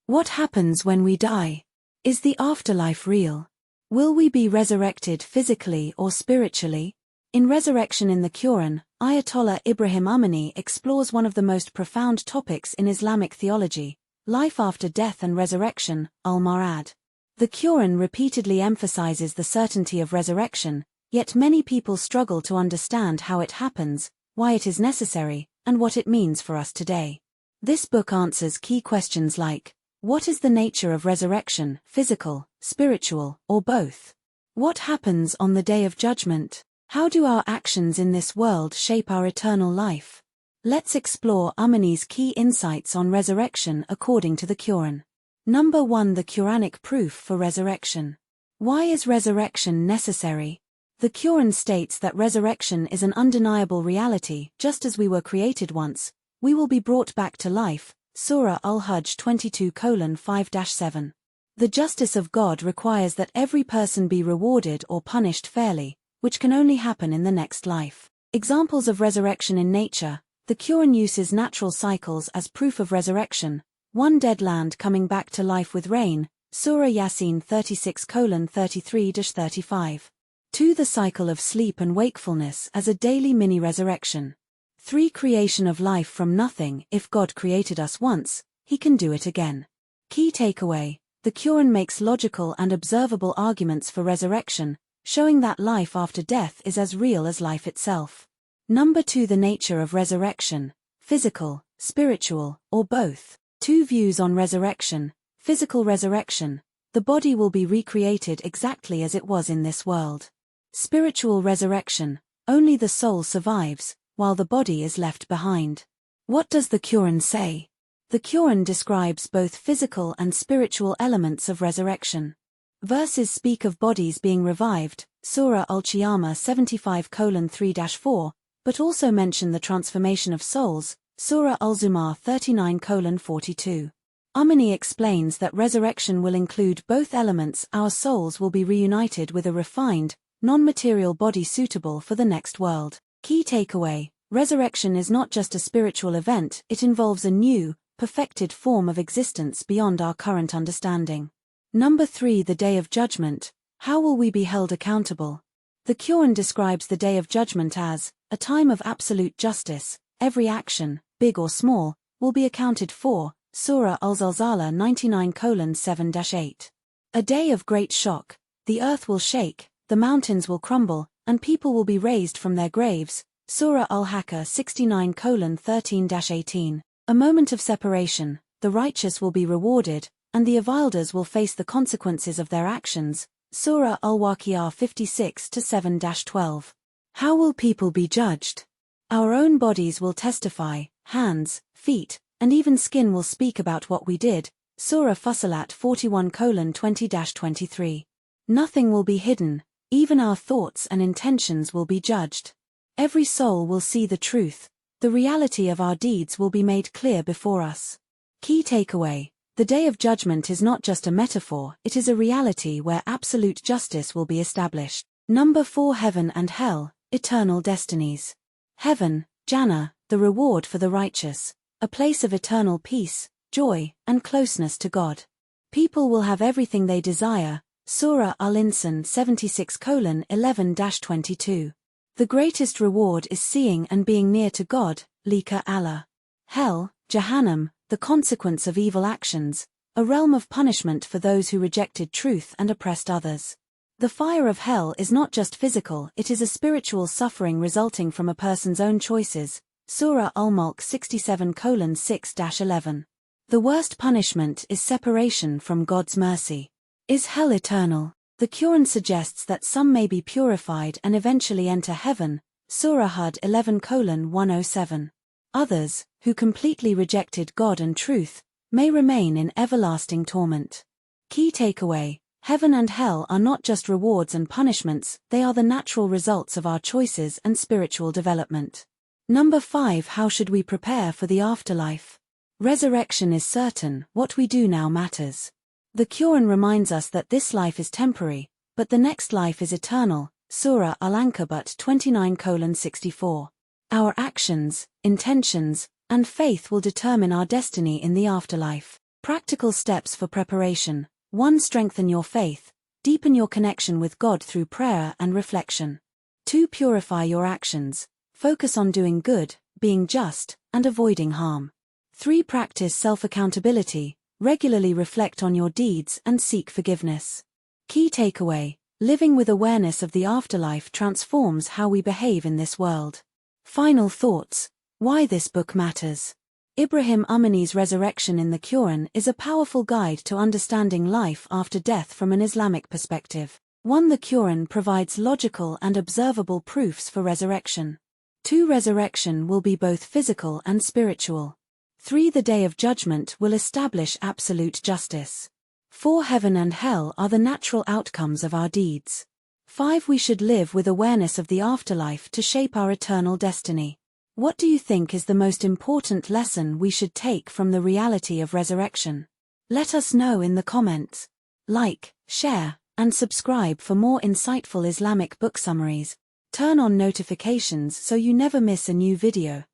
What happens when we die? Is the afterlife real? Will we be resurrected physically or spiritually? In Resurrection in the Qur'an, Ayatollah Ibrahim Amini explores one of the most profound topics in Islamic theology, life after death and resurrection, al-Marad. The Qur'an repeatedly emphasizes the certainty of resurrection, yet many people struggle to understand how it happens, why it is necessary, and what it means for us today. This book answers key questions like, what is the nature of resurrection, physical, spiritual, or both? What happens on the Day of Judgment? How do our actions in this world shape our eternal life? Let's explore Amini's key insights on resurrection according to the Qur'an. Number 1. The Qur'anic proof for resurrection. Why is resurrection necessary? The Qur'an states that resurrection is an undeniable reality. Just as we were created once, we will be brought back to life. Surah Al-Hajj 22:5-7. The justice of God requires that every person be rewarded or punished fairly, which can only happen in the next life. Examples of resurrection in nature. The Qur'an uses natural cycles as proof of resurrection. 1. Dead land coming back to life with rain. Surah Yasin 36:33-35. 2. The cycle of sleep and wakefulness as a daily mini-resurrection. 3. Creation of life from nothing. If God created us once, He can do it again. Key takeaway. The Qur'an makes logical and observable arguments for resurrection, showing that life after death is as real as life itself. Number 2. The nature of resurrection. Physical, spiritual, or both. 2 views on resurrection. Physical resurrection. The body will be recreated exactly as it was in this world. Spiritual resurrection. Only the soul survives, while the body is left behind. What does the Qur'an say? The Qur'an describes both physical and spiritual elements of resurrection. Verses speak of bodies being revived, Surah Al-Qiyamah 75:3-4, but also mention the transformation of souls, Surah Al-Zumar 39:42. Amini explains that resurrection will include both elements. Our souls will be reunited with a refined, non-material body suitable for the next world. Key takeaway. Resurrection is not just a spiritual event, it involves a new, perfected form of existence beyond our current understanding. Number 3. The Day of Judgment. How will we be held accountable? The Qur'an describes the Day of Judgment as a time of absolute justice. Every action, big or small, will be accounted for. Surah Al-Zalzala 99:7-8. A day of great shock. The earth will shake, the mountains will crumble, and people will be raised from their graves. Surah Al-Haqqa 69:13-18. A moment of separation. The righteous will be rewarded, and the Avilders will face the consequences of their actions. Surah Al-Waqi'ah 56:7-12. How will people be judged? Our own bodies will testify, hands, feet, and even skin will speak about what we did. Surah Fussilat 41:20-23. Nothing will be hidden, even our thoughts and intentions will be judged. Every soul will see the truth. The reality of our deeds will be made clear before us. Key takeaway. The Day of Judgment is not just a metaphor, it is a reality where absolute justice will be established. Number 4. Heaven and Hell, Eternal Destinies. Heaven, Jannah, the reward for the righteous, a place of eternal peace, joy, and closeness to God. People will have everything they desire. Surah Al-Insan 76:11-22. The greatest reward is seeing and being near to God, Lika Allah. Hell, Jahannam, the consequence of evil actions, a realm of punishment for those who rejected truth and oppressed others. The fire of hell is not just physical, it is a spiritual suffering resulting from a person's own choices. Surah Al-Mulk 67:6-11. The worst punishment is separation from God's mercy. Is hell eternal? The Qur'an suggests that some may be purified and eventually enter heaven. Surah Hud 11:107. Others, who completely rejected God and truth, may remain in everlasting torment. Key takeaway. Heaven and hell are not just rewards and punishments, they are the natural results of our choices and spiritual development. Number 5. How should we prepare for the afterlife? Resurrection is certain, what we do now matters. The Qur'an reminds us that this life is temporary, but the next life is eternal. Surah Al-Ankabut 29:64. Our actions, intentions, and faith will determine our destiny in the afterlife. Practical steps for preparation. 1. Strengthen your faith. Deepen your connection with God through prayer and reflection. 2. Purify your actions. Focus on doing good, being just, and avoiding harm. 3. Practice self-accountability. Regularly reflect on your deeds and seek forgiveness. Key takeaway: living with awareness of the afterlife transforms how we behave in this world. Final thoughts. Why this book matters. Ibrahim Amini's Resurrection in the Qur'an is a powerful guide to understanding life after death from an Islamic perspective. 1. The Qur'an provides logical and observable proofs for resurrection. 2. Resurrection will be both physical and spiritual. 3. The Day of Judgment will establish absolute justice. 4. Heaven and hell are the natural outcomes of our deeds. 5. We should live with awareness of the afterlife to shape our eternal destiny. What do you think is the most important lesson we should take from the reality of resurrection? Let us know in the comments. Like, share, and subscribe for more insightful Islamic book summaries. Turn on notifications so you never miss a new video.